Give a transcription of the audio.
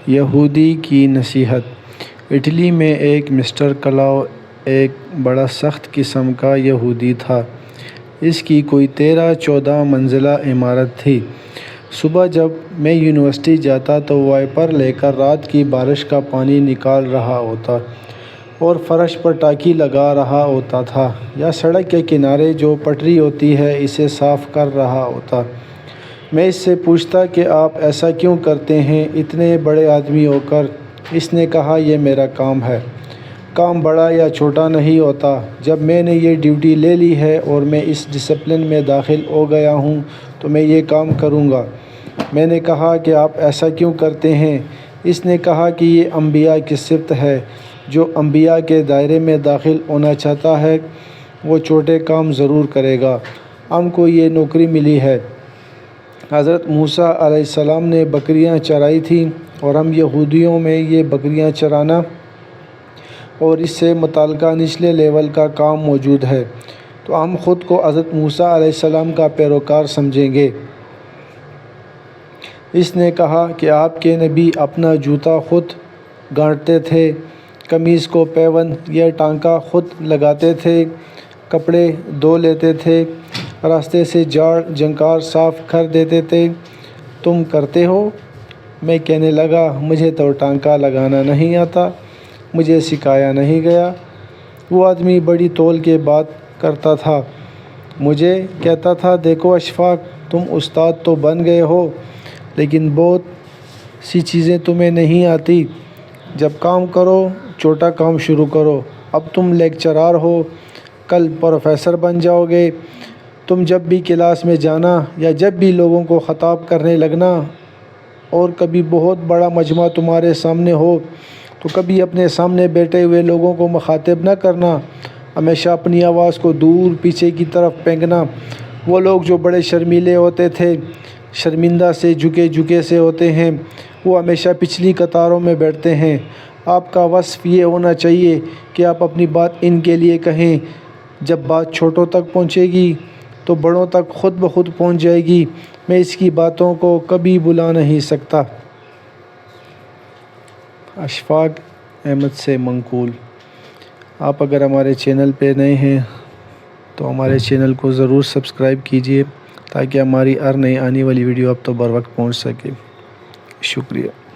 یہودی کی نصیحت۔ اٹلی میں ایک مسٹر کلاؤ ایک بڑا سخت قسم کا یہودی تھا۔ اس کی کوئی 13-14 منزلہ عمارت تھی۔ صبح جب میں یونیورسٹی جاتا تو وائپر لے کر رات کی بارش کا پانی نکال رہا ہوتا اور فرش پر ٹاکی لگا رہا ہوتا تھا، یا سڑک کے کنارے جو پٹری ہوتی ہے اسے صاف کر رہا ہوتا۔ میں اس سے پوچھتا کہ آپ ایسا کیوں کرتے ہیں اتنے بڑے آدمی ہو کر؟ اس نے کہا، یہ میرا کام ہے۔ کام بڑا یا چھوٹا نہیں ہوتا۔ جب میں نے یہ ڈیوٹی لے لی ہے اور میں اس ڈسپلن میں داخل ہو گیا ہوں تو میں یہ کام کروں گا۔ میں نے کہا کہ آپ ایسا کیوں کرتے ہیں؟ اس نے کہا کہ یہ انبیاء کی صفت ہے، جو انبیاء کے دائرے میں داخل ہونا چاہتا ہے وہ چھوٹے کام ضرور کرے گا۔ ہم کو یہ نوکری ملی ہے۔ حضرت موسیٰ علیہ السلام نے بکریاں چرائی تھیں اور ہم یہودیوں میں یہ بکریاں چرانا اور اس سے متعلقہ نچلے لیول کا کام موجود ہے، تو ہم خود کو حضرت موسیٰ علیہ السلام کا پیروکار سمجھیں گے۔ اس نے کہا کہ آپ کے نبی اپنا جوتا خود گانٹھتے تھے، قمیص کو پیوند یا ٹانکا خود لگاتے تھے، کپڑے دھو لیتے تھے، راستے سے جھاڑ جھنکار صاف کر دیتے تھے۔ تم کرتے ہو؟ میں کہنے لگا، مجھے تو ٹانکا لگانا نہیں آتا، مجھے سکھایا نہیں گیا۔ وہ آدمی بڑی تول کے بات کرتا تھا، مجھے کہتا تھا، دیکھو اشفاق، تم استاد تو بن گئے ہو لیکن بہت سی چیزیں تمہیں نہیں آتی۔ جب کام کرو چھوٹا کام شروع کرو۔ اب تم لیکچرار ہو، کل پروفیسر بن جاؤ گے۔ تم جب بھی کلاس میں جانا یا جب بھی لوگوں کو خطاب کرنے لگنا اور کبھی بہت بڑا مجمع تمہارے سامنے ہو تو کبھی اپنے سامنے بیٹھے ہوئے لوگوں کو مخاطب نہ کرنا، ہمیشہ اپنی آواز کو دور پیچھے کی طرف پھینکنا۔ وہ لوگ جو بڑے شرمیلے ہوتے تھے، شرمندہ سے جھکے سے ہوتے ہیں، وہ ہمیشہ پچھلی قطاروں میں بیٹھتے ہیں۔ آپ کا وصف یہ ہونا چاہیے کہ آپ اپنی بات ان کے لیے کہیں۔ جب بات چھوٹوں تک پہنچے گی تو بڑوں تک خود بخود پہنچ جائے گی۔ میں اس کی باتوں کو کبھی بھلا نہیں سکتا۔ اشفاق احمد سے منقول۔ آپ اگر ہمارے چینل پہ نئے ہیں تو ہمارے چینل کو ضرور سبسکرائب کیجیے تاکہ ہماری ہر نئی آنے والی ویڈیو آپ تو بر وقت پہنچ سکے۔ شکریہ۔